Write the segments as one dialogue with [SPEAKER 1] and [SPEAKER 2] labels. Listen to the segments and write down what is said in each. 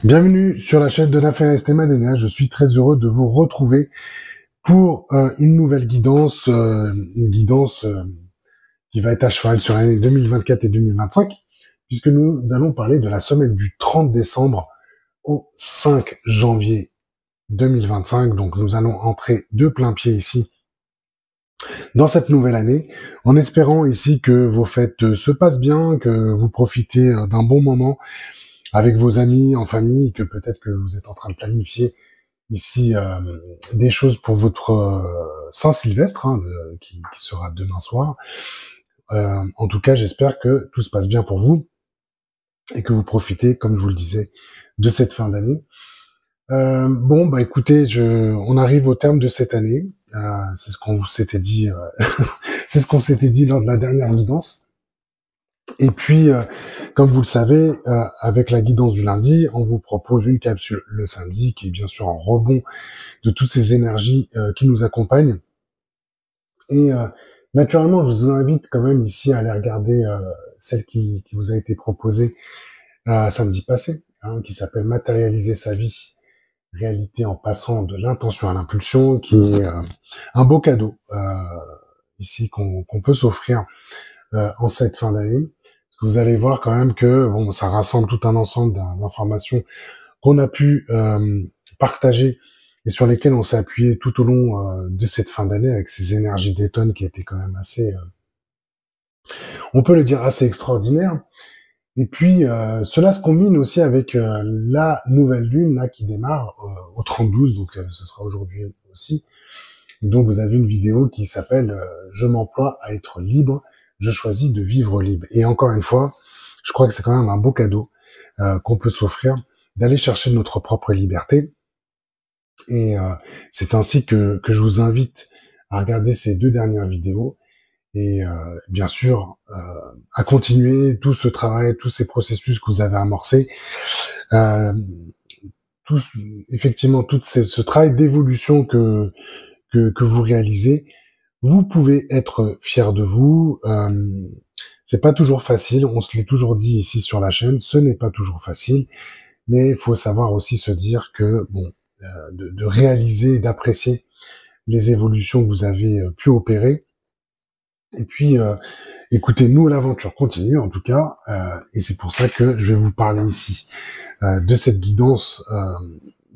[SPEAKER 1] Bienvenue sur la chaîne de l'affaire Estemadenia. Je suis très heureux de vous retrouver pour une nouvelle guidance, qui va être à cheval sur l'année 2024 et 2025, puisque nous allons parler de la semaine du 30 décembre au 5 janvier 2025. Donc nous allons entrer de plein pied ici dans cette nouvelle année, en espérant ici que vos fêtes se passent bien, que vous profitez d'un bon moment avec vos amis, en famille, que peut-être que vous êtes en train de planifier ici des choses pour votre Saint-Sylvestre, qui sera demain soir. En tout cas, j'espère que tout se passe bien pour vous et que vous profitez, comme je vous le disais, de cette fin d'année. Bon, bah écoutez, on arrive au terme de cette année. C'est ce qu'on vous s'était dit, c'est ce qu'on s'était dit lors de la dernière guidance. Et puis, comme vous le savez, avec la guidance du lundi, on vous propose une capsule le samedi, qui est bien sûr en rebond de toutes ces énergies qui nous accompagnent. Et naturellement, je vous invite quand même ici à aller regarder celle qui vous a été proposée samedi passé, qui s'appelle Matérialiser sa vie, réalité en passant de l'intention à l'impulsion, qui est un beau cadeau ici qu'on peut s'offrir en cette fin d'année. Parce que vous allez voir quand même que bon, ça rassemble tout un ensemble d'informations qu'on a pu partager et sur lesquelles on s'est appuyé tout au long de cette fin d'année avec ces énergies d'automne qui étaient quand même assez, on peut le dire, assez extraordinaires. Et puis cela se combine aussi avec la nouvelle lune là qui démarre au 30-12, donc ce sera aujourd'hui aussi. Et donc vous avez une vidéo qui s'appelle Je m'emploie à être libre, je choisis de vivre libre. Et encore une fois, je crois que c'est quand même un beau cadeau qu'on peut s'offrir, d'aller chercher notre propre liberté. Et c'est ainsi que je vous invite à regarder ces 2 dernières vidéos et bien sûr à continuer tout ce travail, tous ces processus que vous avez amorcés, euh, effectivement ce travail d'évolution que vous réalisez. Vous pouvez être fier de vous. C'est pas toujours facile, on se l'est toujours dit ici sur la chaîne, ce n'est pas toujours facile, mais il faut savoir aussi se dire que bon, de réaliser et d'apprécier les évolutions que vous avez pu opérer. Et puis, écoutez, nous, l'aventure continue en tout cas, et c'est pour ça que je vais vous parler ici de cette guidance,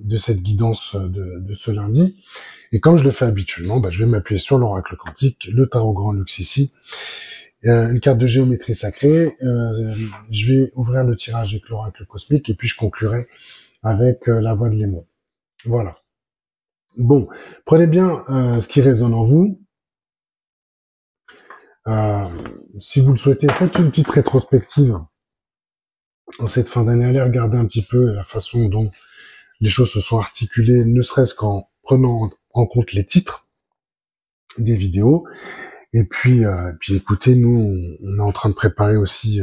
[SPEAKER 1] de ce lundi. Et comme je le fais habituellement, je vais m'appuyer sur l'oracle quantique, le tarot grand luxe ici, une carte de géométrie sacrée. Je vais ouvrir le tirage avec l'oracle cosmique et puis je conclurai avec la voix de l'aimant. Voilà. Bon, prenez bien ce qui résonne en vous. Si vous le souhaitez, faites une petite rétrospective en cette fin d'année. Allez regarder un petit peu la façon dont les choses se sont articulées, ne serait-ce qu'en prenant en compte les titres des vidéos. Et puis écoutez, nous, on est en train de préparer aussi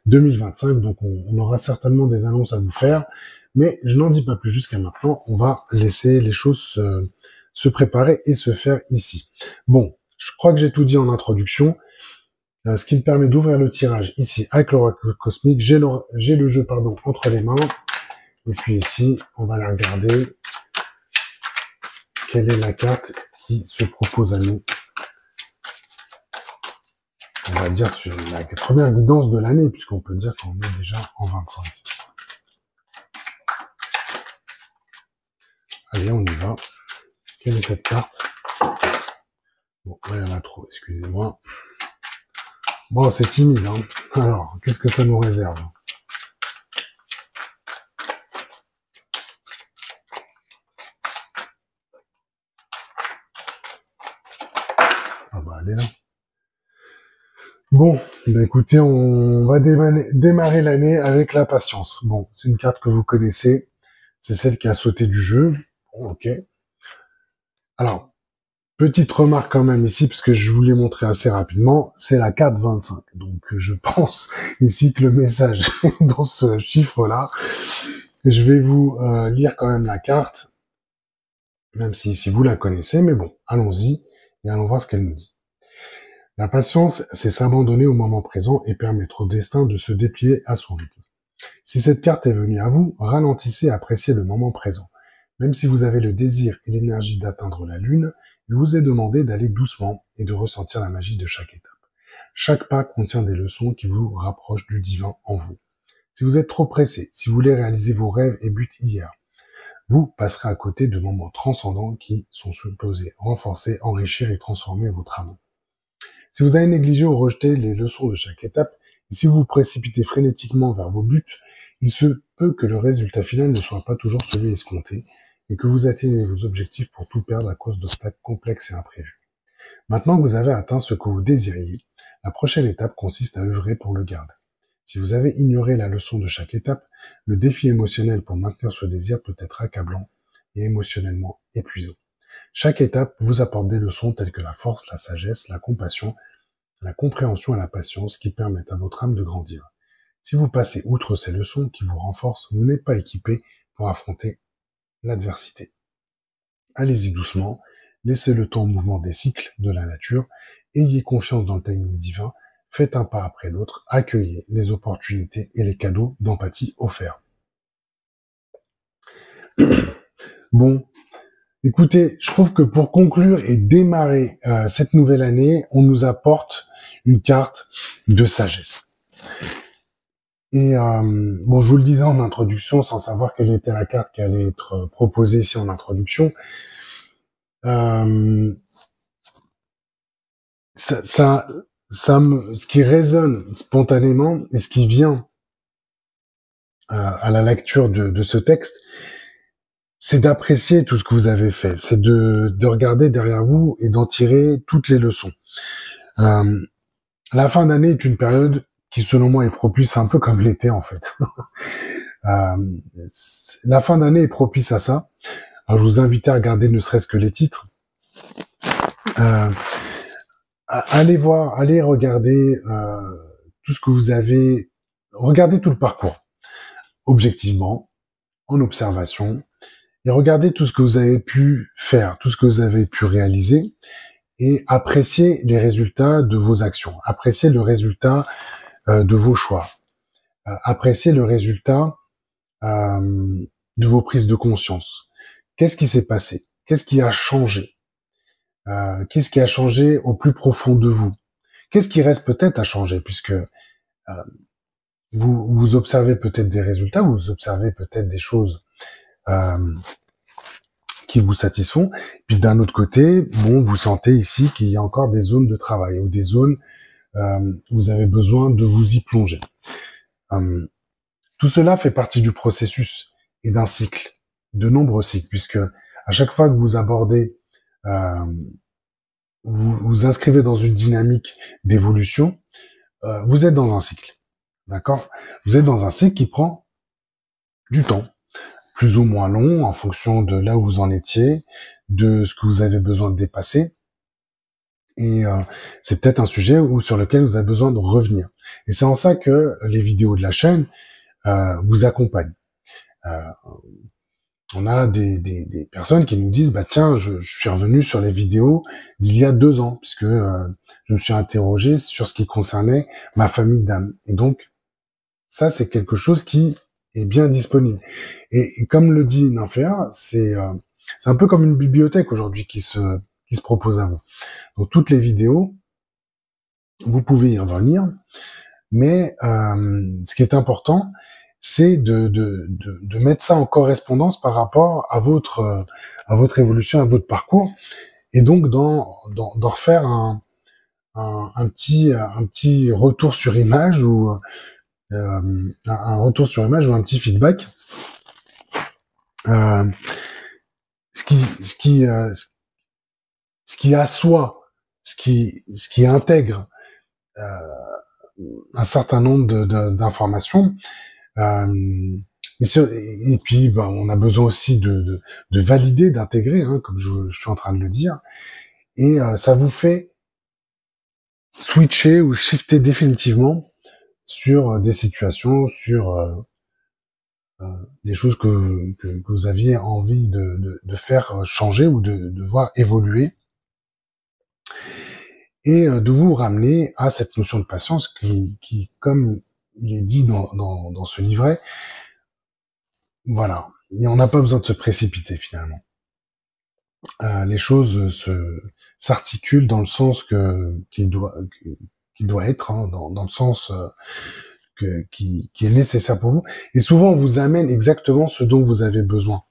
[SPEAKER 1] 2025, donc on aura certainement des annonces à vous faire. Mais je n'en dis pas plus jusqu'à maintenant. On va laisser les choses se préparer et se faire ici. Bon, je crois que j'ai tout dit en introduction. Ce qui me permet d'ouvrir le tirage ici avec l'oracle cosmique. J'ai le jeu entre les mains. Et puis ici, on va la regarder. Quelle est la carte qui se propose à nous? On va dire sur la première guidance de l'année, puisqu'on peut dire qu'on est déjà en 25. Allez, on y va. Quelle est cette carte? Bon, il y en a trop, excusez-moi. Bon, c'est timide, hein. Alors, qu'est-ce que ça nous réserve? Ah bah, elle est là. Bon, écoutez, on va démarrer l'année avec la patience. Bon, c'est une carte que vous connaissez. C'est celle qui a sauté du jeu. Bon, ok. Alors, petite remarque quand même ici, parce que je vous l'ai montré assez rapidement, c'est la carte 25. Donc, je pense ici que le message est dans ce chiffre-là. Je vais vous lire quand même la carte, même si vous la connaissez, mais bon, allons-y et allons voir ce qu'elle nous dit. La patience, c'est s'abandonner au moment présent et permettre au destin de se déplier à son rythme. Si cette carte est venue à vous, ralentissez et appréciez le moment présent. Même si vous avez le désir et l'énergie d'atteindre la lune, il vous est demandé d'aller doucement et de ressentir la magie de chaque étape. Chaque pas contient des leçons qui vous rapprochent du divin en vous. Si vous êtes trop pressé, si vous voulez réaliser vos rêves et buts hier, vous passerez à côté de moments transcendants qui sont supposés renforcer, enrichir et transformer votre âme. Si vous avez négligé ou rejeté les leçons de chaque étape, et si vous vous précipitez frénétiquement vers vos buts, il se peut que le résultat final ne soit pas toujours celui escompté et que vous atteignez vos objectifs pour tout perdre à cause d'obstacles complexes et imprévus. Maintenant que vous avez atteint ce que vous désiriez, la prochaine étape consiste à œuvrer pour le garder. Si vous avez ignoré la leçon de chaque étape, le défi émotionnel pour maintenir ce désir peut être accablant et émotionnellement épuisant. Chaque étape vous apporte des leçons telles que la force, la sagesse, la compassion, la compréhension et la patience qui permettent à votre âme de grandir. Si vous passez outre ces leçons qui vous renforcent, vous n'êtes pas équipé pour affronter l'adversité. Allez-y doucement, laissez le temps au mouvement des cycles de la nature, ayez confiance dans le timing divin, faites un pas après l'autre, accueillez les opportunités et les cadeaux d'empathie offerts. Bon, écoutez, je trouve que pour conclure et démarrer cette nouvelle année, on nous apporte une carte de sagesse. Et bon, je vous le disais en introduction, sans savoir quelle était la carte qui allait être proposée ici en introduction. Ce qui résonne spontanément et ce qui vient à la lecture de ce texte, c'est d'apprécier tout ce que vous avez fait, c'est de regarder derrière vous et d'en tirer toutes les leçons. La fin d'année est une période qui, selon moi, est propice un peu comme l'été, en fait. La fin d'année est propice à ça. Alors, je vous invite à regarder ne serait-ce que les titres. Allez voir, allez regarder tout ce que vous avez, regardez tout le parcours, objectivement, en observation, et regardez tout ce que vous avez pu faire, tout ce que vous avez pu réaliser, et appréciez les résultats de vos actions, appréciez le résultat de vos choix, appréciez le résultat de vos prises de conscience. Qu'est-ce qui s'est passé? Qu'est-ce qui a changé? Qu'est-ce qui a changé au plus profond de vous? Qu'est-ce qui reste peut-être à changer, puisque vous observez peut-être des résultats, vous observez peut-être des choses qui vous satisfont, puis d'un autre côté, bon, vous sentez ici qu'il y a encore des zones de travail ou des zones où vous avez besoin de vous y plonger. Tout cela fait partie du processus et d'un cycle, de nombreux cycles, puisque à chaque fois que vous abordez, vous vous inscrivez dans une dynamique d'évolution, vous êtes dans un cycle, d'accord? Vous êtes dans un cycle qui prend du temps, plus ou moins long, en fonction de là où vous en étiez, de ce que vous avez besoin de dépasser. Et c'est peut-être un sujet sur lequel vous avez besoin de revenir. Et c'est en ça que les vidéos de la chaîne vous accompagnent. On a des personnes qui nous disent, bah tiens, je suis revenu sur les vidéos d'il y a 2 ans, puisque je me suis interrogé sur ce qui concernait ma famille d'âme. Et donc, ça, c'est quelque chose qui est bien disponible. Et comme le dit Nymphéa, c'est un peu comme une bibliothèque aujourd'hui qui se propose à vous. Donc toutes les vidéos, vous pouvez y revenir, mais ce qui est important, c'est de mettre ça en correspondance par rapport à votre évolution, à votre parcours, et donc d'en refaire un petit retour sur image ou un retour sur image ou un petit feedback. Ce qui assoit, ce qui intègre un certain nombre d'informations. Et puis, bah, on a besoin aussi de valider, d'intégrer, hein, comme je suis en train de le dire. Et ça vous fait switcher ou shifter définitivement sur des situations, sur des choses que vous aviez envie de faire changer ou de voir évoluer, et de vous ramener à cette notion de patience qui comme il est dit dans ce livret. Voilà. Et on n'a pas besoin de se précipiter finalement. Les choses s'articulent dans le sens qu'il doit être, hein, dans le sens qui est nécessaire pour vous. Et souvent, on vous amène exactement ce dont vous avez besoin.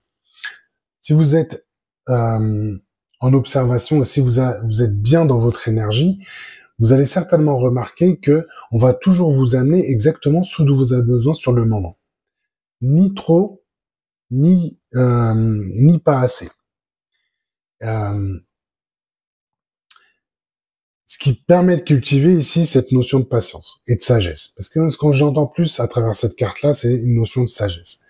[SPEAKER 1] Si vous êtes en observation, si vous êtes bien dans votre énergie, vous allez certainement remarquer que on va toujours vous amener exactement ce dont vous avez besoin sur le moment. Ni trop, ni pas assez. Ce qui permet de cultiver ici cette notion de patience et de sagesse. Parce que ce que j'entends plus à travers cette carte-là, c'est une notion de sagesse.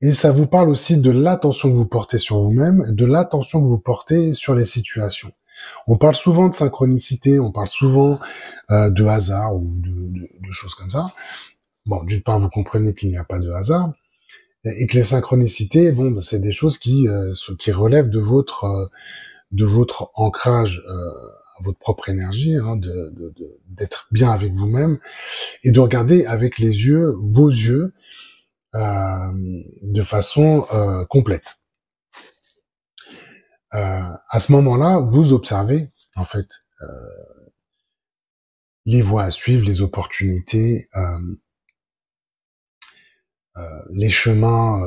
[SPEAKER 1] Et ça vous parle aussi de l'attention que vous portez sur vous-même, de l'attention que vous portez sur les situations. On parle souvent de synchronicité, on parle souvent de hasard ou de choses comme ça. Bon, d'une part, vous comprenez qu'il n'y a pas de hasard, et que les synchronicités, bon, c'est des choses qui relèvent de votre ancrage à votre propre énergie, hein, d'être bien avec vous-même et de regarder avec vos yeux, de façon complète. À ce moment-là, vous observez en fait les voies à suivre, les opportunités, les chemins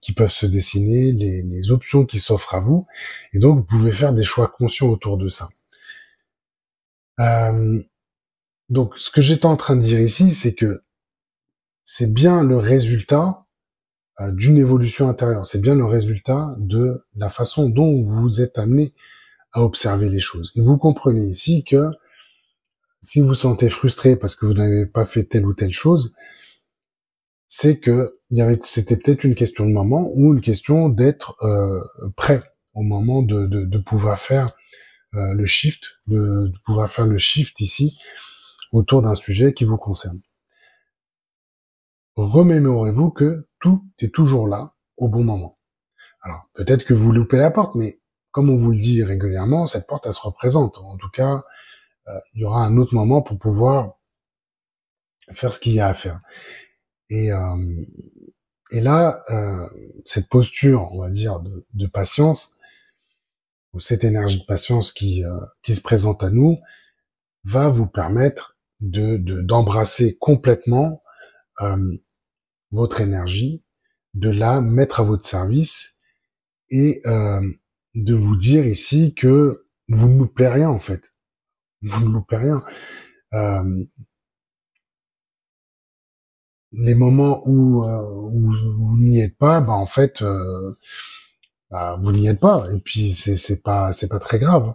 [SPEAKER 1] qui peuvent se dessiner, les options qui s'offrent à vous, et donc vous pouvez faire des choix conscients autour de ça. Donc ce que j'étais en train de dire ici, c'est que c'est bien le résultat d'une évolution intérieure, c'est bien le résultat de la façon dont vous êtes amené à observer les choses. Et vous comprenez ici que si vous vous sentez frustré parce que vous n'avez pas fait telle ou telle chose, c'est que c'était peut-être une question de moment ou une question d'être prêt au moment de pouvoir faire le shift, de pouvoir faire le shift ici autour d'un sujet qui vous concerne. Remémorez-vous que tout est toujours là au bon moment. Alors peut-être que vous loupez la porte, mais comme on vous le dit régulièrement, cette porte elle se représente. En tout cas, il y aura un autre moment pour pouvoir faire ce qu'il y a à faire. Et là, cette posture, on va dire, de patience, ou cette énergie de patience qui se présente à nous, va vous permettre d'embrasser complètement votre énergie, de la mettre à votre service et de vous dire ici que vous ne loupez rien en fait. Vous ne loupez rien. Les moments où vous n'y êtes pas, bah en fait, vous n'y êtes pas. Et puis c'est pas très grave.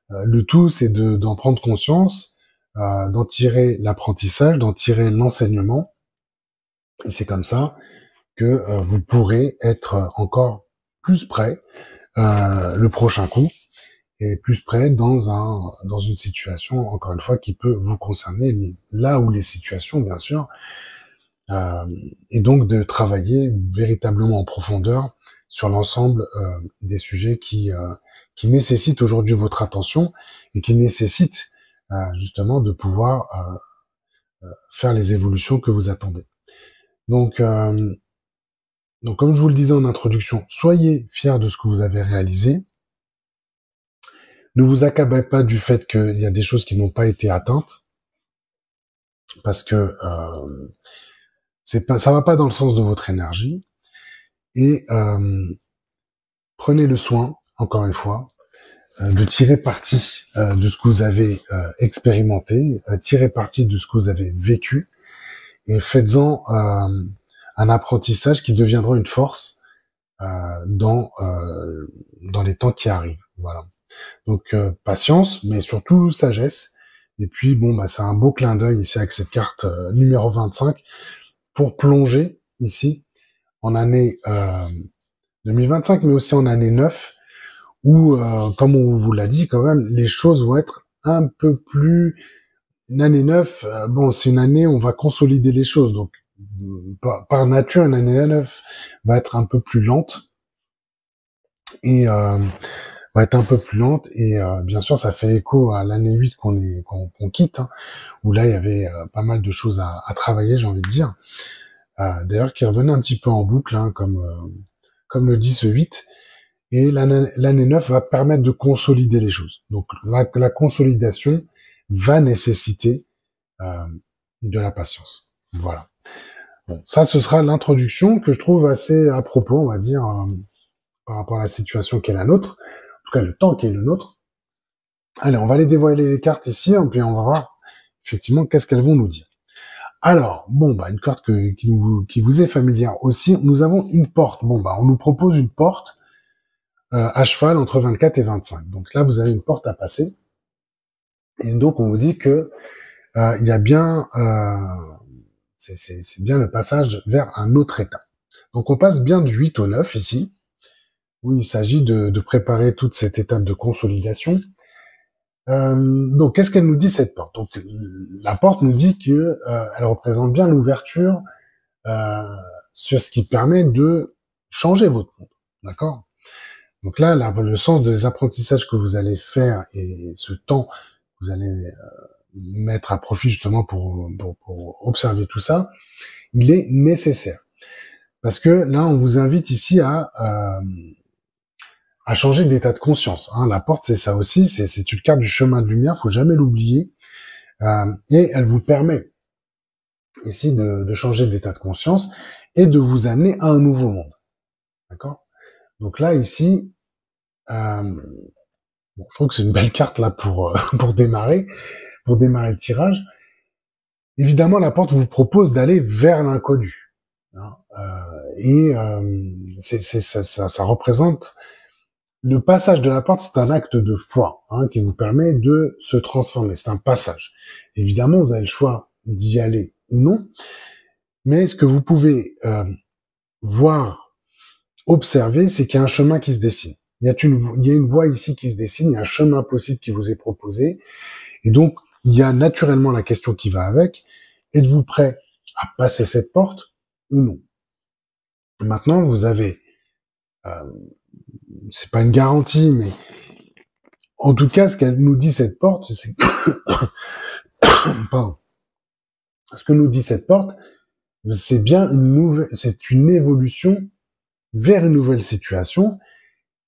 [SPEAKER 1] Le tout, c'est d'en prendre conscience, d'en tirer l'apprentissage, d'en tirer l'enseignement. Et c'est comme ça que vous pourrez être encore plus prêt le prochain coup et plus prêt dans une situation, encore une fois, qui peut vous concerner, là où les situations, bien sûr, et donc de travailler véritablement en profondeur sur l'ensemble des sujets qui nécessitent aujourd'hui votre attention et qui nécessitent justement de pouvoir faire les évolutions que vous attendez. Donc comme je vous le disais en introduction, soyez fiers de ce que vous avez réalisé. Ne vous accablez pas du fait qu'il y a des choses qui n'ont pas été atteintes, parce que ça va pas dans le sens de votre énergie. Et prenez le soin, encore une fois, de tirer parti de ce que vous avez expérimenté, tirer parti de ce que vous avez vécu, et faites-en un apprentissage qui deviendra une force dans les temps qui arrivent. Voilà. Donc patience, mais surtout sagesse. Et puis bon, bah c'est un beau clin d'œil ici avec cette carte numéro 25 pour plonger ici en année 2025, mais aussi en année 9, où, comme on vous l'a dit quand même, les choses vont être un peu plus... Une année 9, bon, c'est une année où on va consolider les choses, donc par nature, une année 9 va être un peu plus lente, et va être un peu plus lente et bien sûr ça fait écho à l'année 8 qu'on quitte, hein, où là il y avait pas mal de choses à travailler, j'ai envie de dire. D'ailleurs qui revenait un petit peu en boucle, hein, comme le dit ce 8. Et l'année 9 va permettre de consolider les choses. Donc la consolidation va nécessiter euh, de la patience. Voilà. Bon, ça ce sera l'introduction que je trouve assez à propos, on va dire, par rapport à la situation qui est la nôtre, en tout cas le temps qui est le nôtre. Allez, on va aller dévoiler les cartes ici, et puis on va voir effectivement qu'est-ce qu'elles vont nous dire. Alors, bon, bah, une carte qui vous est familière aussi, nous avons une porte. Bon, bah, on nous propose une porte à cheval entre 24 et 25. Donc là, vous avez une porte à passer. Et donc, on vous dit que il y a bien, c'est bien le passage vers un autre état. Donc, on passe bien du 8 au 9 ici, où il s'agit de préparer toute cette étape de consolidation. Donc, qu'est-ce qu'elle nous dit cette porte? Donc, la porte nous dit que elle représente bien l'ouverture euh, sur ce qui permet de changer votre monde, d'accord? Donc là, le sens des apprentissages que vous allez faire et ce temps que vous allez mettre à profit justement pour observer tout ça, il est nécessaire. Parce que là, on vous invite ici à changer d'état de conscience. Hein. La porte, c'est ça aussi, c'est une carte du chemin de lumière, faut jamais l'oublier. Et elle vous permet ici de changer d'état de conscience et de vous amener à un nouveau monde. D'accord? Donc là, ici, bon, je trouve que c'est une belle carte là pour démarrer le tirage. Évidemment, la porte vous propose d'aller vers l'inconnu. Hein, ça représente le passage de la porte, c'est un acte de foi hein, qui vous permet de se transformer. C'est un passage. Évidemment, vous avez le choix d'y aller ou non, mais ce que vous pouvez voir, observer, c'est qu'il y a un chemin qui se dessine. Il y a une voie ici qui se dessine, il y a un chemin possible qui vous est proposé, et donc il y a naturellement la question qui va avec. Êtes-vous prêt à passer cette porte ou non? Maintenant, vous avez, euh, c'est pas une garantie, mais en tout cas, ce qu'elle nous dit cette porte, c'est pardon. Ce que nous dit cette porte, c'est bien c'est une évolution vers une nouvelle situation,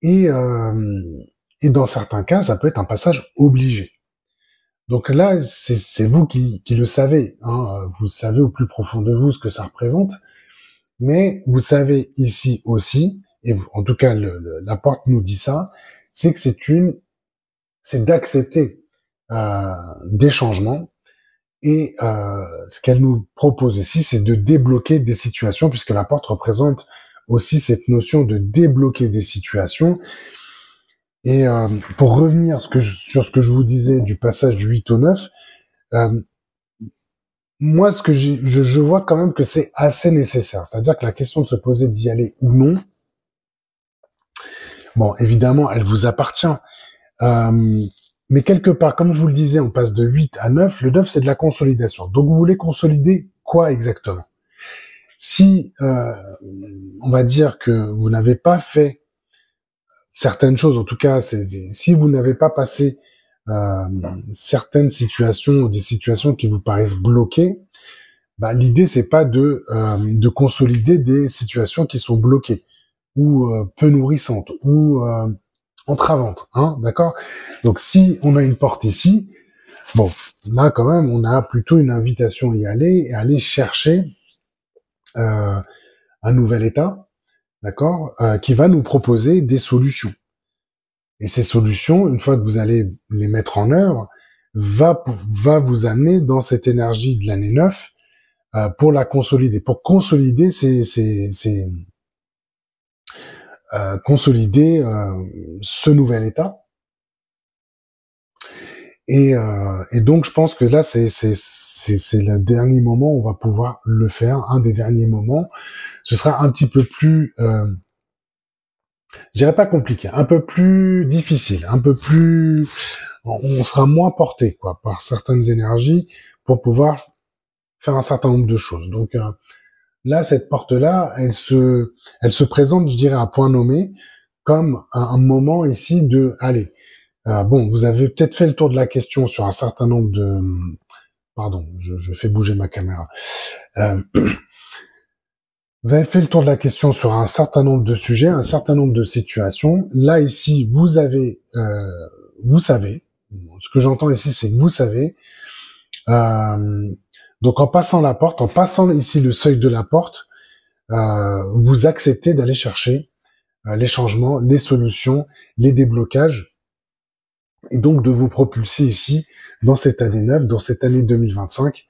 [SPEAKER 1] et dans certains cas, ça peut être un passage obligé. Donc là, c'est vous qui le savez. Hein, vous savez au plus profond de vous ce que ça représente. Mais vous savez ici aussi, et en tout cas la porte nous dit ça, c'est que c'est d'accepter des changements et ce qu'elle nous propose ici, c'est de débloquer des situations puisque la porte représente aussi cette notion de débloquer des situations. Et pour revenir sur ce que je vous disais du passage du 8 au 9, moi, ce que je vois quand même que c'est assez nécessaire. C'est-à-dire que la question de se poser d'y aller ou non, bon, évidemment, elle vous appartient. Mais quelque part, comme je vous le disais, on passe de 8 à 9. Le 9, c'est de la consolidation. Donc, vous voulez consolider quoi exactement? Si, on va dire que vous n'avez pas fait certaines choses, en tout cas, si vous n'avez pas passé certaines situations, des situations qui vous paraissent bloquées, bah, l'idée c'est pas de consolider des situations qui sont bloquées ou peu nourrissantes ou entravantes, hein, d'accord? Donc si on a une porte ici, bon, là quand même on a plutôt une invitation à y aller et à aller chercher un nouvel état, d'accord, qui va nous proposer des solutions. Et ces solutions, une fois que vous allez les mettre en œuvre, va vous amener dans cette énergie de l'année 9 pour la consolider. Pour consolider, consolider ce nouvel état. Et donc, je pense que là, c'est le dernier moment où on va pouvoir le faire. Un des derniers moments. Ce sera un petit peu plus, je dirais pas compliqué, un peu plus difficile, un peu plus, on sera moins porté, quoi, par certaines énergies pour pouvoir faire un certain nombre de choses. Donc, là, cette porte-là, elle se présente, je dirais, à point nommé, comme un moment ici de, allez, bon, vous avez peut-être fait le tour de la question sur un certain nombre de, pardon, je fais bouger ma caméra. Vous avez fait le tour de la question sur un certain nombre de sujets, un certain nombre de situations. Là, ici, vous savez. Ce que j'entends ici, c'est que vous savez. Donc, en passant la porte, en passant ici le seuil de la porte, vous acceptez d'aller chercher les changements, les solutions, les déblocages, et donc de vous propulser ici dans cette année neuve, dans cette année 2025,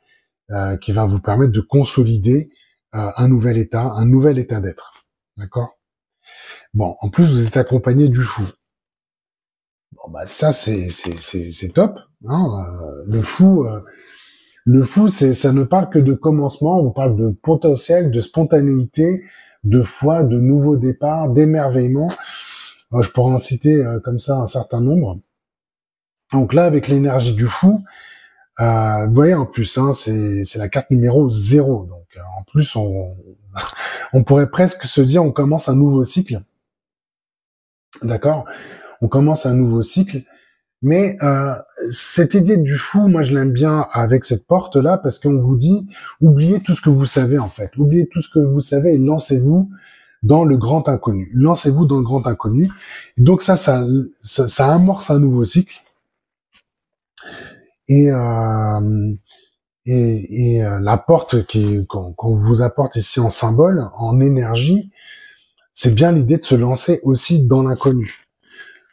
[SPEAKER 1] qui va vous permettre de consolider un nouvel état d'être. D'accord? Bon, en plus, vous êtes accompagné du fou. Bon, bah ça, c'est top. Hein, le fou, ça ne parle que de commencement. On vous parle de potentiel, de spontanéité, de foi, de nouveau départ, d'émerveillement. Je pourrais en citer comme ça un certain nombre. Donc là, avec l'énergie du fou, vous voyez en plus, hein, c'est la carte numéro 0. Donc en plus, on pourrait presque se dire on commence un nouveau cycle. D'accord? On commence un nouveau cycle. Mais cette idée du fou, moi je l'aime bien avec cette porte-là parce qu'on vous dit, oubliez tout ce que vous savez en fait. Oubliez tout ce que vous savez et lancez-vous dans le grand inconnu. Lancez-vous dans le grand inconnu. Donc ça amorce un nouveau cycle. Et la porte qu'on vous apporte ici en symbole, en énergie, c'est bien l'idée de se lancer aussi dans l'inconnu.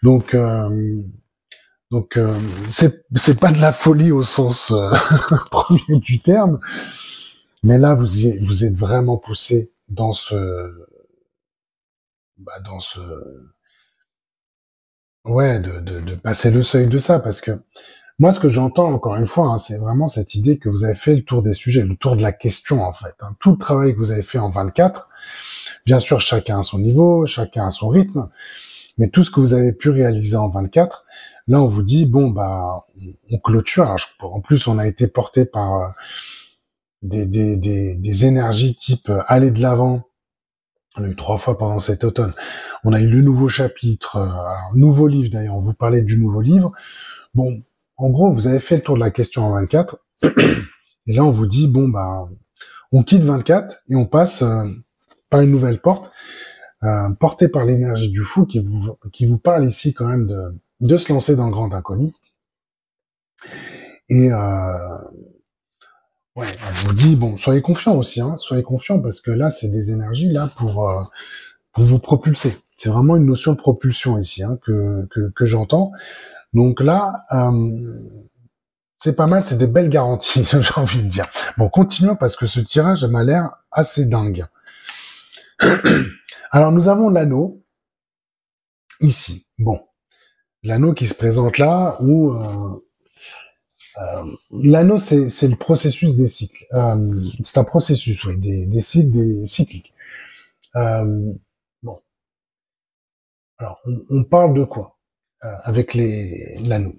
[SPEAKER 1] Donc c'est pas de la folie au sens premier du terme, mais là vous êtes vraiment poussé dans de passer le seuil de ça, parce que moi ce que j'entends encore une fois, hein, c'est vraiment cette idée que vous avez fait le tour des sujets, le tour de la question en fait, hein. Tout le travail que vous avez fait en 24, bien sûr chacun à son niveau, chacun à son rythme, mais tout ce que vous avez pu réaliser en 24, là, on vous dit, bon, bah, on clôture. Alors, en plus, on a été porté par des énergies type aller de l'avant. On a eu 3 fois pendant cet automne. On a eu le nouveau chapitre, alors, nouveau livre d'ailleurs. On vous parlait du nouveau livre. Bon, en gros, vous avez fait le tour de la question en 24. Et là, on vous dit, bon, bah, on quitte 24 et on passe par une nouvelle porte, portée par l'énergie du fou qui vous parle ici quand même de se lancer dans le grand inconnu. Et ouais, on vous dit, bon, soyez confiants aussi, hein, soyez confiants parce que là, c'est des énergies là pour vous propulser. C'est vraiment une notion de propulsion ici hein, que j'entends. Donc là, c'est pas mal, c'est des belles garanties, j'ai envie de dire. Bon, continuons parce que ce tirage m'a l'air assez dingue. Alors, nous avons l'anneau ici. Bon, l'anneau qui se présente là où l'anneau, c'est le processus des cycles. C'est un processus, oui, des cycles, des cycliques. Bon. Alors, on parle de quoi avec l'anneau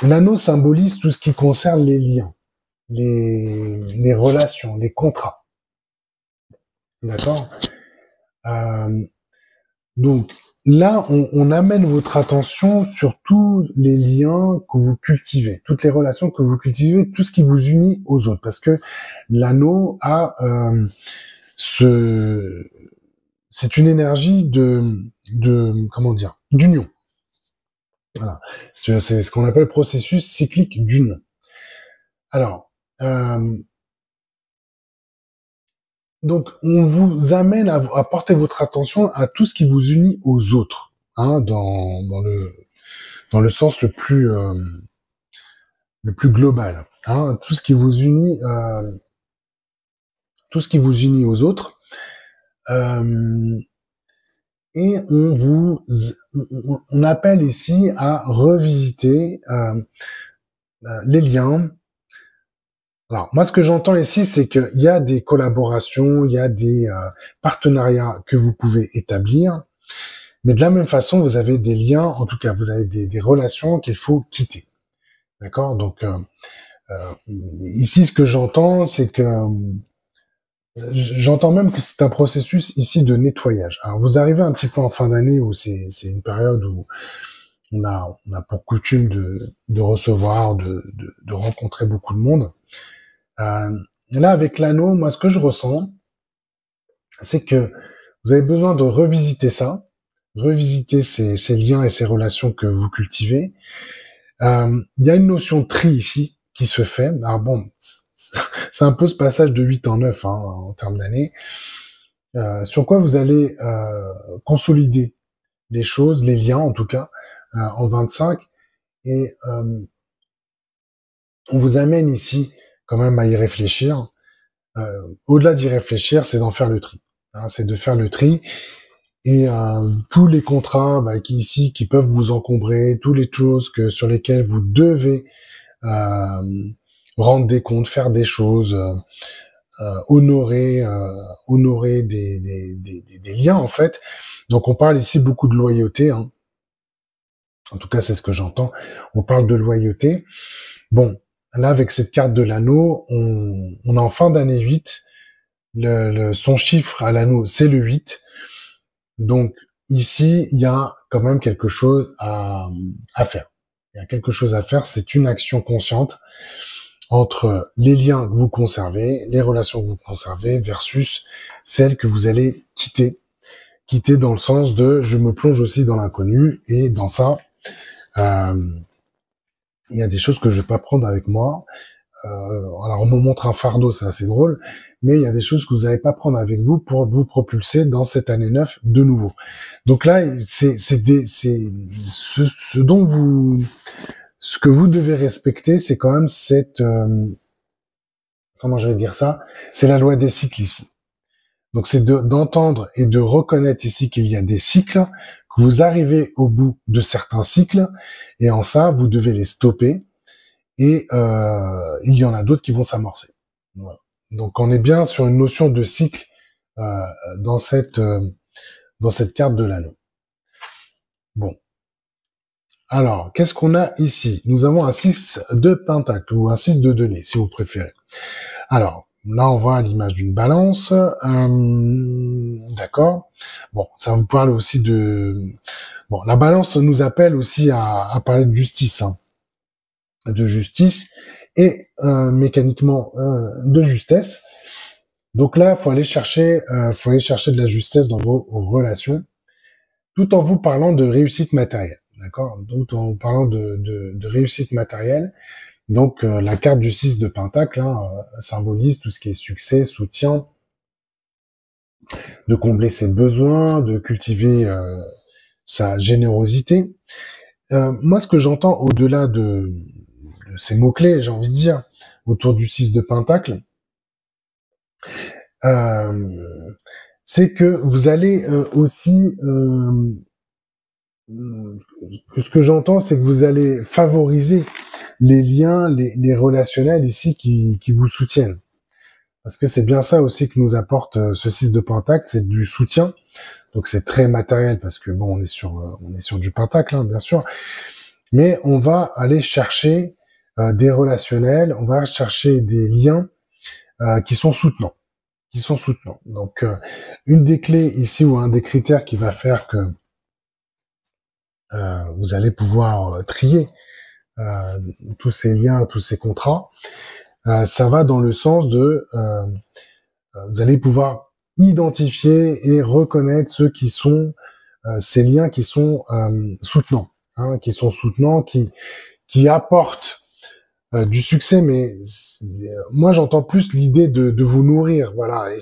[SPEAKER 1] L'anneau symbolise tout ce qui concerne les liens, les relations, les contrats. D'accord Donc, là, on amène votre attention sur tous les liens que vous cultivez, toutes les relations que vous cultivez, tout ce qui vous unit aux autres, parce que l'anneau a c'est une énergie de comment dire, d'union. Voilà, c'est ce qu'on appelle le processus cyclique d'union. Alors, donc, on vous amène à porter votre attention à tout ce qui vous unit aux autres, hein, dans le sens le plus global, hein, tout ce qui vous unit aux autres, et on appelle ici à revisiter les liens. Alors moi, ce que j'entends ici, c'est qu'il y a des collaborations, il y a des partenariats que vous pouvez établir, mais de la même façon, vous avez des liens, en tout cas, vous avez des relations qu'il faut quitter. D'accord? Donc ici, ce que j'entends, c'est que J'entends même que c'est un processus ici de nettoyage. Alors vous arrivez un petit peu en fin d'année où c'est une période où on a pour coutume de recevoir, de rencontrer beaucoup de monde. Là, avec l'anneau, moi, ce que je ressens, c'est que vous avez besoin de revisiter ça, revisiter ces liens et ces relations que vous cultivez. Il y a une notion de tri ici qui se fait. Alors bon, c'est un peu ce passage de 8 en 9 en termes d'années. Sur quoi vous allez consolider les choses, les liens en tout cas, en 25. Et on vous amène ici quand même à y réfléchir. Au-delà d'y réfléchir, c'est d'en faire le tri. C'est de faire le tri. Et tous les contrats qui peuvent vous encombrer, toutes les choses sur lesquelles vous devez rendre des comptes, faire des choses, honorer des liens en fait. Donc on parle ici beaucoup de loyauté. Hein. En tout cas, c'est ce que j'entends. On parle de loyauté. Bon, là avec cette carte de l'anneau, on est en fin d'année 8. Son chiffre à l'anneau, c'est le 8. Donc ici, il y a quand même quelque chose à faire. Il y a quelque chose à faire, c'est une action consciente entre les liens que vous conservez, les relations que vous conservez versus celles que vous allez quitter. Quitter dans le sens de je me plonge aussi dans l'inconnu et dans ça, il y a des choses que je vais pas prendre avec moi. Alors on me montre un fardeau, c'est assez drôle, mais il y a des choses que vous n'allez pas prendre avec vous pour vous propulser dans cette année 9 de nouveau. Donc là, ce que vous devez respecter, c'est quand même comment je vais dire ça, c'est la loi des cycles ici. Donc c'est d'entendre et de reconnaître ici qu'il y a des cycles, que vous arrivez au bout de certains cycles, et en ça, vous devez les stopper, et il y en a d'autres qui vont s'amorcer. Voilà. Donc on est bien sur une notion de cycle dans cette carte de l'anneau. Bon. Alors, qu'est-ce qu'on a ici? Nous avons un 6 de pentacle, ou un 6 de denier, si vous préférez. Alors, là, on voit l'image d'une balance. D'accord. Bon, ça vous parle aussi de... Bon, la balance nous appelle aussi à parler de justice. Hein. De justice et mécaniquement de justesse. Donc là, faut aller chercher de la justesse dans vos relations, tout en vous parlant de réussite matérielle. D'accord. Tout en parlant de réussite matérielle. Donc la carte du 6 de Pentacle symbolise tout ce qui est succès, soutien, de combler ses besoins, de cultiver sa générosité. Moi, ce que j'entends au-delà de ces mots-clés, j'ai envie de dire, autour du 6 de Pentacle, c'est que vous allez aussi... ce que j'entends, c'est que vous allez favoriser les liens, les relationnels ici qui vous soutiennent. Parce que c'est bien ça aussi que nous apporte ce 6 de Pentacle, c'est du soutien. Donc c'est très matériel parce que bon, on est sur du Pentacle, hein, bien sûr. Mais on va aller chercher des relationnels, on va chercher des liens qui sont soutenants. Donc une des clés ici ou un des critères qui va faire que vous allez pouvoir trier tous ces liens, tous ces contrats, ça va dans le sens de vous allez pouvoir identifier et reconnaître ceux qui sont ces liens qui sont soutenants, hein, qui apportent du succès, mais moi j'entends plus l'idée de vous nourrir, voilà, et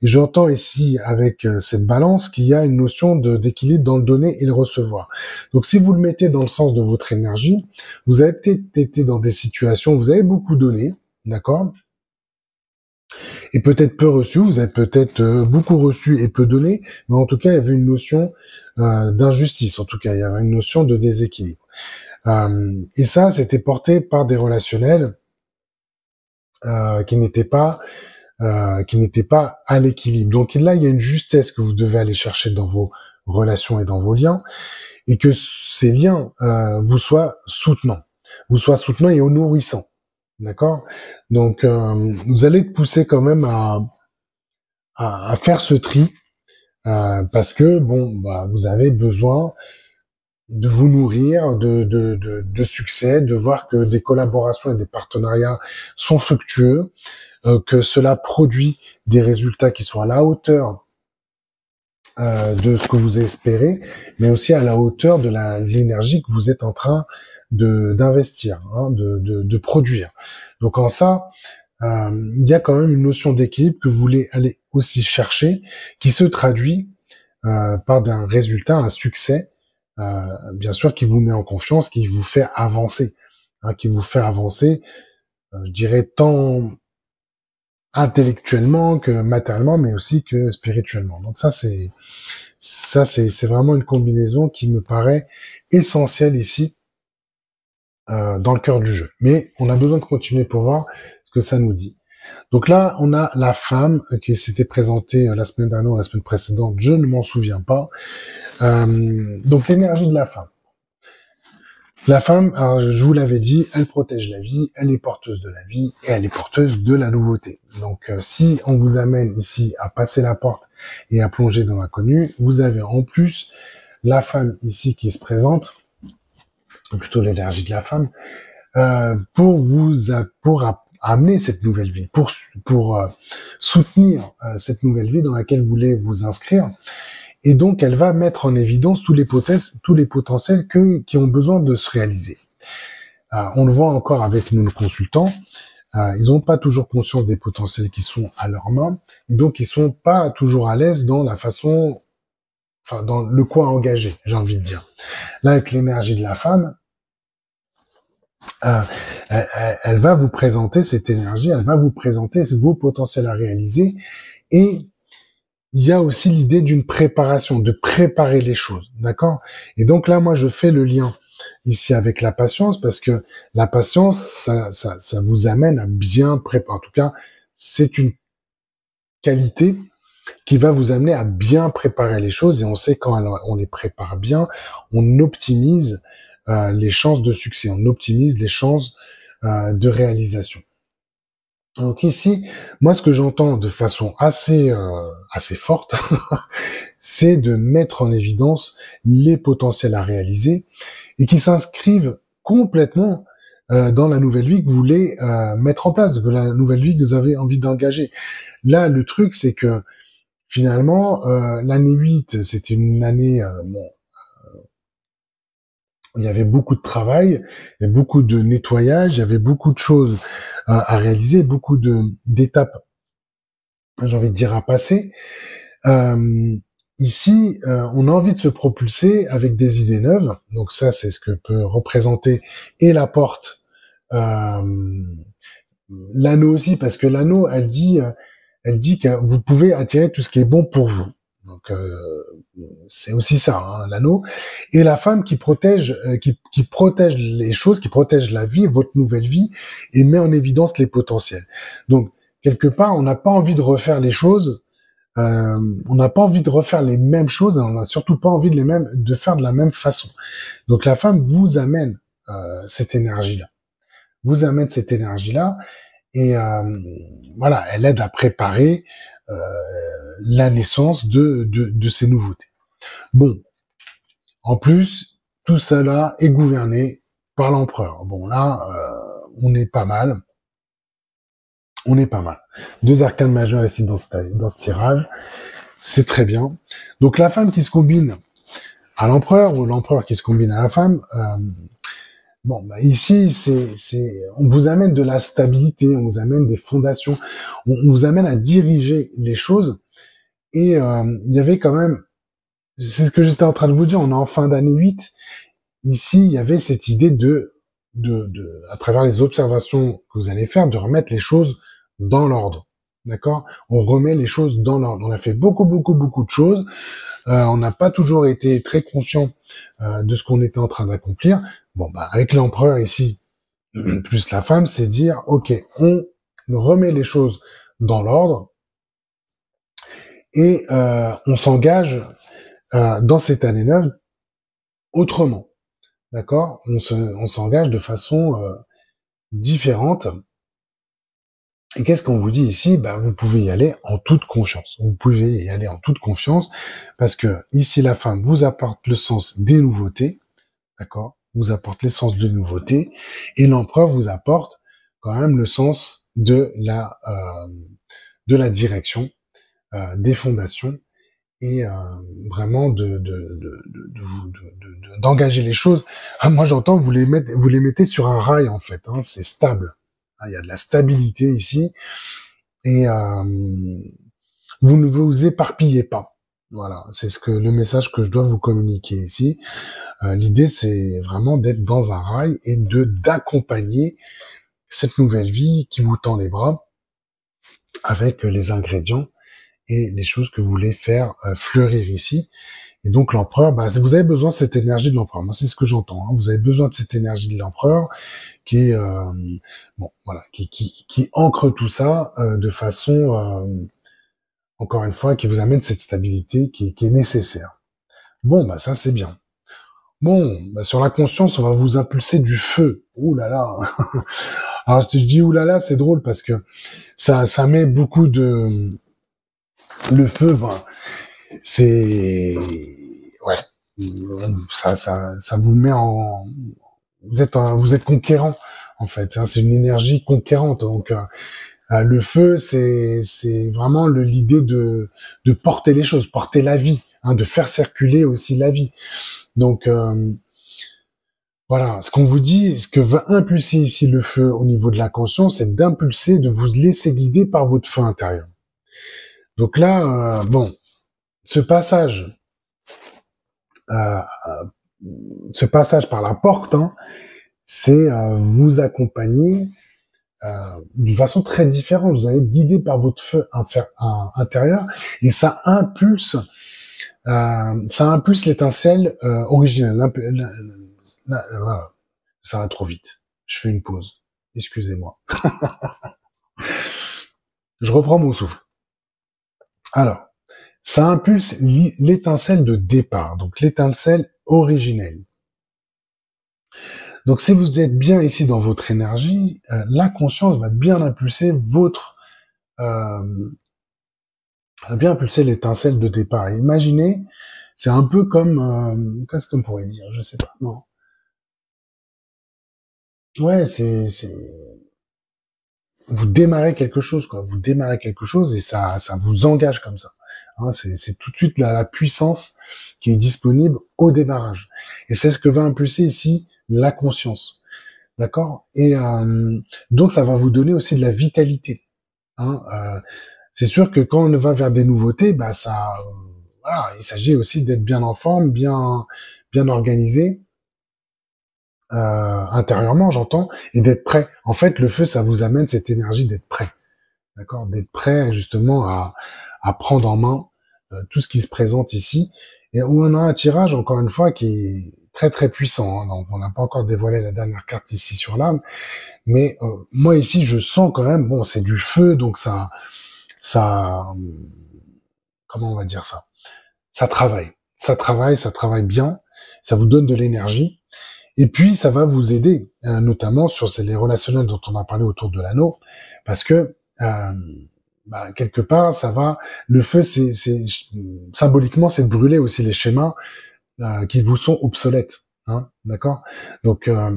[SPEAKER 1] j'entends ici avec cette balance qu'il y a une notion d'équilibre dans le donner et le recevoir. Donc si vous le mettez dans le sens de votre énergie, vous avez peut-être été dans des situations où vous avez beaucoup donné, d'accord, et peut-être peu reçu, vous avez peut-être beaucoup reçu et peu donné, mais en tout cas il y avait une notion d'injustice, en tout cas il y avait une notion de déséquilibre. Et ça, c'était porté par des relationnels qui n'étaient pas à l'équilibre. Donc là, il y a une justesse que vous devez aller chercher dans vos relations et dans vos liens, et que ces liens vous soient soutenants et nourrissants. D'accord. Donc vous allez pousser quand même à faire ce tri parce que bon, bah, vous avez besoin de vous nourrir de succès, de voir que des collaborations et des partenariats sont fructueux, que cela produit des résultats qui sont à la hauteur de ce que vous espérez, mais aussi à la hauteur de l'énergie que vous êtes en train d'investir, hein, de produire. Donc en ça, il y a quand même une notion d'équilibre que vous voulez aller aussi chercher, qui se traduit par un résultat, un succès, bien sûr, qui vous met en confiance, qui vous fait avancer, hein, qui vous fait avancer, je dirais tant intellectuellement que matériellement, mais aussi que spirituellement. Donc c'est vraiment une combinaison qui me paraît essentielle ici dans le cœur du jeu. Mais on a besoin de continuer pour voir ce que ça nous dit. Donc là, on a la femme qui s'était présentée la semaine dernière ou la semaine précédente, je ne m'en souviens pas. Donc l'énergie de la femme. La femme, alors, je vous l'avais dit, elle protège la vie, elle est porteuse de la vie et elle est porteuse de la nouveauté. Donc si on vous amène ici à passer la porte et à plonger dans l'inconnu, vous avez en plus la femme ici qui se présente, ou plutôt l'énergie de la femme, pour amener cette nouvelle vie, pour soutenir cette nouvelle vie dans laquelle vous voulez vous inscrire. Et donc, elle va mettre en évidence tous les potentiels qui ont besoin de se réaliser. On le voit encore avec nos consultants. Ils n'ont pas toujours conscience des potentiels qui sont à leur main. Et donc, ils sont pas toujours à l'aise dans la façon, enfin, dans le quoi engager, j'ai envie de dire. Là, avec l'énergie de la femme, elle va vous présenter cette énergie, elle va vous présenter vos potentiels à réaliser et il y a aussi l'idée d'une préparation, de préparer les choses, d'accord? Et donc là, moi, je fais le lien ici avec la patience, parce que la patience, ça vous amène à bien préparer. En tout cas, c'est une qualité qui va vous amener à bien préparer les choses, et on sait quand on les prépare bien, on optimise les chances de succès, on optimise les chances de réalisation. Donc ici, moi, ce que j'entends de façon assez forte, c'est de mettre en évidence les potentiels à réaliser et qui s'inscrivent complètement dans la nouvelle vie que vous voulez mettre en place, de la nouvelle vie que vous avez envie d'engager. Là, le truc, c'est que finalement, l'année 8, c'était une année il y avait beaucoup de travail, il y avait beaucoup de nettoyage, il y avait beaucoup de choses à réaliser, beaucoup d'étapes, j'ai envie de dire, à passer. Ici, on a envie de se propulser avec des idées neuves. Donc ça, c'est ce que peut représenter et la porte, l'anneau aussi, parce que l'anneau, elle dit que vous pouvez attirer tout ce qui est bon pour vous. Donc c'est aussi ça, hein, l'anneau. Et la femme qui protège, qui protège les choses, qui protège la vie, votre nouvelle vie, et met en évidence les potentiels. Donc quelque part, on n'a pas envie de refaire les choses. On n'a pas envie de refaire les mêmes choses, et on n'a surtout pas envie de faire de la même façon. Donc la femme vous amène cette énergie-là, vous amène cette énergie-là, et voilà, elle aide à préparer euh, la naissance de ces nouveautés. Bon, en plus, tout cela est gouverné par l'empereur. Bon là, on est pas mal. On est pas mal. 2 arcanes majeures ici dans ce tirage. C'est très bien. Donc la femme qui se combine à l'empereur ou l'empereur qui se combine à la femme, bon, bah ici, on vous amène de la stabilité, on vous amène des fondations, on vous amène à diriger les choses. Et il y avait quand même, c'est ce que j'étais en train de vous dire, on est en fin d'année 8. Ici, il y avait cette idée à travers les observations que vous allez faire, de remettre les choses dans l'ordre. D'accord? On remet les choses dans l'ordre. On a fait beaucoup de choses. On n'a pas toujours été très conscient de ce qu'on était en train d'accomplir. Bon, bah, avec l'empereur ici, plus la femme, c'est dire, ok, on remet les choses dans l'ordre et on s'engage dans cette année neuve autrement. D'accord? On s'engage de façon différente Et qu'est-ce qu'on vous dit ici? Bah, vous pouvez y aller en toute confiance. Vous pouvez y aller en toute confiance parce que ici, la femme vous apporte le sens des nouveautés, d'accord? Vous apporte l'essence de nouveauté et l'empereur vous apporte quand même le sens de la direction, des fondations et vraiment d'engager les choses. Ah, moi, j'entends vous les mettez sur un rail en fait. Hein, c'est stable. Ah, il y a de la stabilité ici et vous ne vous éparpillez pas. Voilà, c'est le message que je dois vous communiquer ici. L'idée, c'est vraiment d'être dans un rail et d'accompagner cette nouvelle vie qui vous tend les bras avec les ingrédients et les choses que vous voulez faire fleurir ici. Et donc l'empereur, bah, vous avez besoin de cette énergie de l'empereur. Moi, c'est ce que j'entends. Hein. Vous avez besoin de cette énergie de l'empereur qui est bon, voilà, qui ancre tout ça de façon, encore une fois, qui vous amène cette stabilité qui est nécessaire. Bon, bah ça c'est bien. Bon, bah, sur la conscience, on va vous impulser du feu. Ouh là là. Alors je dis ouh là là, c'est drôle parce que ça met beaucoup de le feu. Ben, c'est ouais, ça vous met en vous êtes conquérant en fait. Hein, c'est une énergie conquérante. Donc le feu, c'est vraiment l'idée de porter les choses, porter la vie, hein, de faire circuler aussi la vie. Donc voilà, ce qu'on vous dit, ce que va impulser ici le feu au niveau de la conscience, c'est d'impulser, de vous laisser guider par votre feu intérieur. Donc là, bon, ce passage, euh, ce passage par la porte, hein, c'est vous accompagner d'une façon très différente. Vous allez être guidé par votre feu intérieur et ça impulse l'étincelle originelle. Voilà. Ça va trop vite. Je fais une pause. Excusez-moi. Je reprends mon souffle. Alors, ça impulse l'étincelle de départ, donc l'étincelle originelle. Donc si vous êtes bien ici dans votre énergie, la conscience va bien impulser bien impulser l'étincelle de départ. Et imaginez, c'est un peu comme, qu'est-ce qu'on pourrait dire, je sais pas, non. Ouais, vous démarrez quelque chose, quoi. Vous démarrez quelque chose et ça vous engage comme ça. Hein, c'est tout de suite la puissance qui est disponible au démarrage. Et c'est ce que va impulser ici la conscience. D'accord? Et donc ça va vous donner aussi de la vitalité. Hein, c'est sûr que quand on va vers des nouveautés, bah voilà, il s'agit aussi d'être bien en forme, bien organisé intérieurement, j'entends, et d'être prêt. En fait, le feu, ça vous amène cette énergie d'être prêt, d'accord, d'être prêt justement à prendre en main tout ce qui se présente ici. Et on a un tirage, encore une fois, qui est très très puissant. Hein, donc, on n'a pas encore dévoilé la dernière carte ici sur l'âme, mais moi ici, je sens quand même, bon, c'est du feu, donc ça, comment on va dire ça? Ça travaille bien, ça vous donne de l'énergie. Et puis, ça va vous aider, notamment sur les relationnels dont on a parlé autour de l'anneau, parce que quelque part, le feu, symboliquement, c'est de brûler aussi les schémas qui vous sont obsolètes, hein, d'accord. Donc là,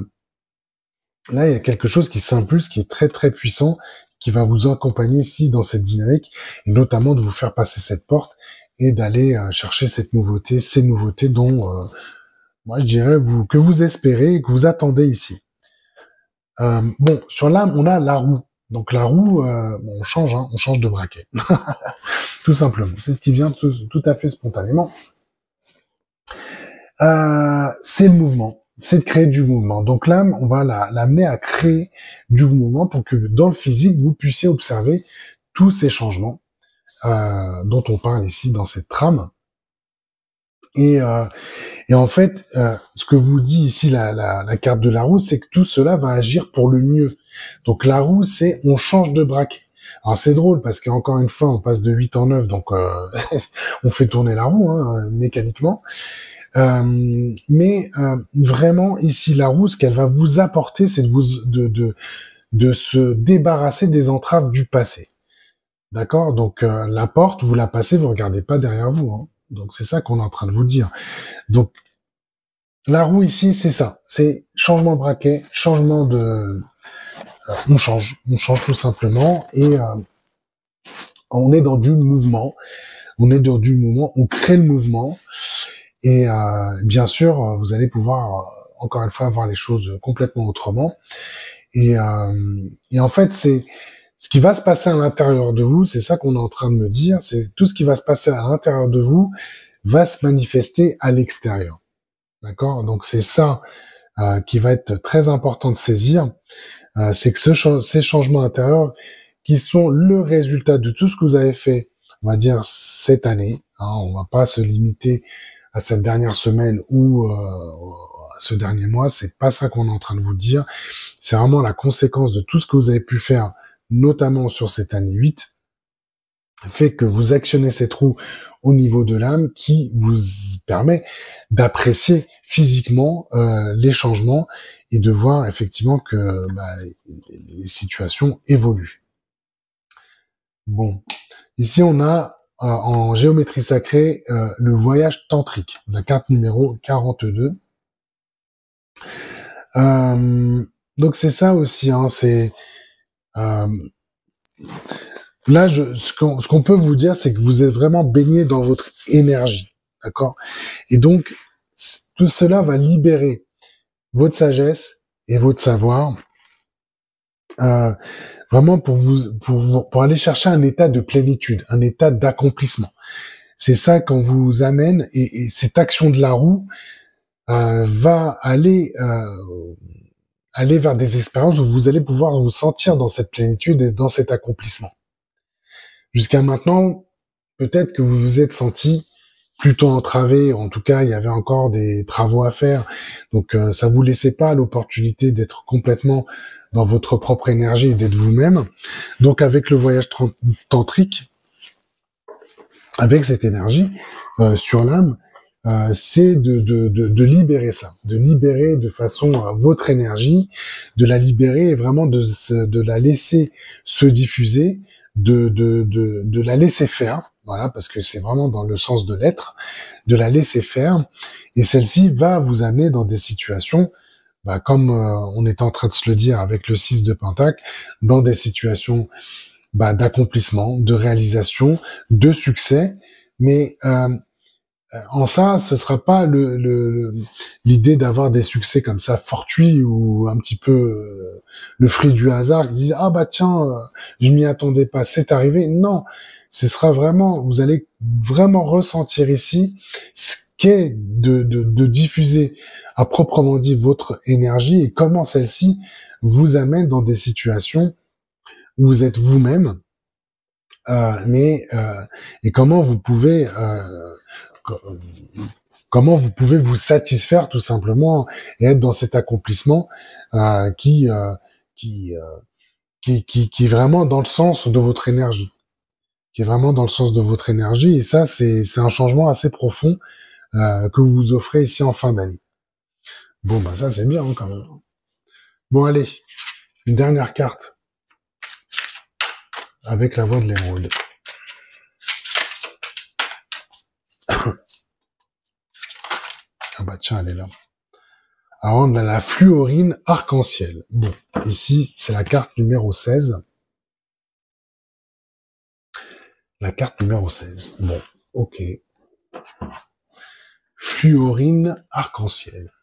[SPEAKER 1] il y a quelque chose qui s'impulse, qui est très très puissant, qui va vous accompagner ici dans cette dynamique, et notamment de vous faire passer cette porte et d'aller chercher ces nouveautés dont moi, je dirais que vous espérez et que vous attendez ici. Bon, sur l'âme, on a la roue. Donc la roue, bon, on change de braquet. Tout simplement. C'est ce qui vient tout à fait spontanément. C'est le mouvement. C'est de créer du mouvement. Donc l'âme, on va l'amener à créer du mouvement pour que dans le physique, vous puissiez observer tous ces changements dont on parle ici dans cette trame. Et en fait, ce que vous dit ici la carte de la roue, c'est que tout cela va agir pour le mieux. Donc la roue, c'est on change de braquet. Alors c'est drôle parce qu'encore une fois, on passe de 8 en 9, donc on fait tourner la roue mécaniquement. Mais vraiment, ici, la roue, ce qu'elle va vous apporter, c'est de se débarrasser des entraves du passé. D'accord? Donc la porte, vous la passez, vous regardez pas derrière vous. Hein. Donc c'est ça qu'on est en train de vous dire. Donc la roue ici, c'est ça. C'est changement de braquet, changement de... on change tout simplement et on est dans du mouvement. On est dans du mouvement, on crée le mouvement et bien sûr, vous allez pouvoir encore une fois voir les choses complètement autrement. Et en fait, c'est ce qui va se passer à l'intérieur de vous, c'est ça qu'on est en train de me dire, c'est tout ce qui va se passer à l'intérieur de vous va se manifester à l'extérieur. D'accord? Donc c'est ça qui va être très important de saisir, c'est que ces changements intérieurs qui sont le résultat de tout ce que vous avez fait, on va dire cette année, hein, on va pas se limiter à cette dernière semaine ou à ce dernier mois, c'est pas ça qu'on est en train de vous dire, c'est vraiment la conséquence de tout ce que vous avez pu faire, notamment sur cette année 8, fait que vous actionnez cette roue au niveau de l'âme qui vous permet d'apprécier physiquement les changements et de voir effectivement que les situations évoluent. Bon, ici on a en géométrie sacrée le voyage tantrique, la carte numéro 42. Donc c'est ça aussi, hein, c'est là ce qu'on peut vous dire, c'est que vous êtes vraiment baigné dans votre énergie, d'accord? Et donc tout cela va libérer votre sagesse et votre savoir, vraiment pour aller chercher un état de plénitude, un état d'accomplissement. C'est ça qu'on vous amène et cette action de la roue va aller vers des expériences où vous allez pouvoir vous sentir dans cette plénitude et dans cet accomplissement. Jusqu'à maintenant, peut-être que vous vous êtes senti plutôt entravé, en tout cas il y avait encore des travaux à faire, donc ça vous laissait pas l'opportunité d'être complètement dans votre propre énergie et d'être vous-même. Donc avec le voyage tantrique, avec cette énergie sur l'âme, c'est de libérer ça, de libérer de façon votre énergie, de la libérer et vraiment de la laisser se diffuser, de la laisser faire, voilà, parce que c'est vraiment dans le sens de l'être, de la laisser faire, et celle-ci va vous amener dans des situations, comme on est en train de se le dire avec le 6 de Pentacle, dans des situations d'accomplissement, de réalisation, de succès, mais en ça, ce sera pas l'idée d'avoir des succès comme ça fortuits ou un petit peu le fruit du hasard qui disent ah bah tiens, je m'y attendais pas, c'est arrivé. Non, ce sera vraiment, vous allez vraiment ressentir ici ce qu'est de diffuser à proprement dit votre énergie et comment celle-ci vous amène dans des situations où vous êtes vous-même, et comment vous pouvez vous satisfaire tout simplement et être dans cet accomplissement qui est vraiment dans le sens de votre énergie, qui est vraiment dans le sens de votre énergie, et ça c'est un changement assez profond que vous vous offrez ici en fin d'année. Bon ça c'est bien hein, quand même. Bon allez, une dernière carte avec la voix de l'émeraude. Ah bah tiens, elle est là. Alors on a la fluorine arc-en-ciel. Bon, ici c'est la carte numéro 16. La carte numéro 16. Bon, ok. Fluorine arc-en-ciel.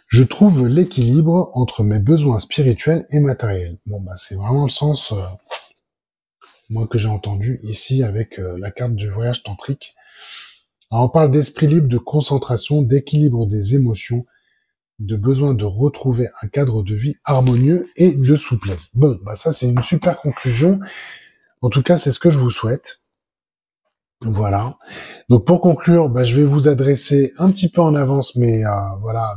[SPEAKER 1] Je trouve l'équilibre entre mes besoins spirituels et matériels. Bon, c'est vraiment le sens, moi, que j'ai entendu ici avec la carte du voyage tantrique. Alors, on parle d'esprit libre, de concentration, d'équilibre des émotions, de besoin de retrouver un cadre de vie harmonieux et de souplesse. Bon, ça, c'est une super conclusion. En tout cas, c'est ce que je vous souhaite. Voilà. Donc, pour conclure, je vais vous adresser un petit peu en avance, mais voilà,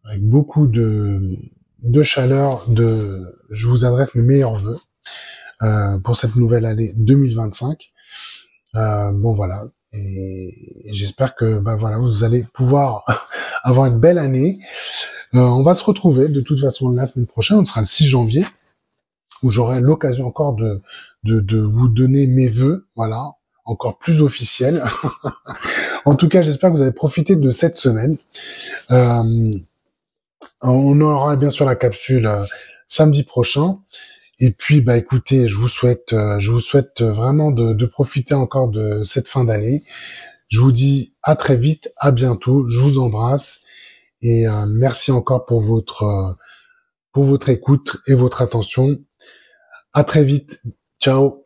[SPEAKER 1] avec beaucoup de chaleur, je vous adresse mes meilleurs vœux pour cette nouvelle année 2025. Bon voilà, et j'espère que bah voilà, vous allez pouvoir avoir une belle année. On va se retrouver de toute façon la semaine prochaine, on sera le 6 janvier, où j'aurai l'occasion encore de vous donner mes vœux, voilà, encore plus officiels. En tout cas, j'espère que vous avez profité de cette semaine. On aura bien sûr la capsule samedi prochain. Et puis, bah écoutez, je vous souhaite vraiment de profiter encore de cette fin d'année. Je vous dis à très vite, à bientôt. Je vous embrasse et merci encore pour votre écoute et votre attention. À très vite. Ciao.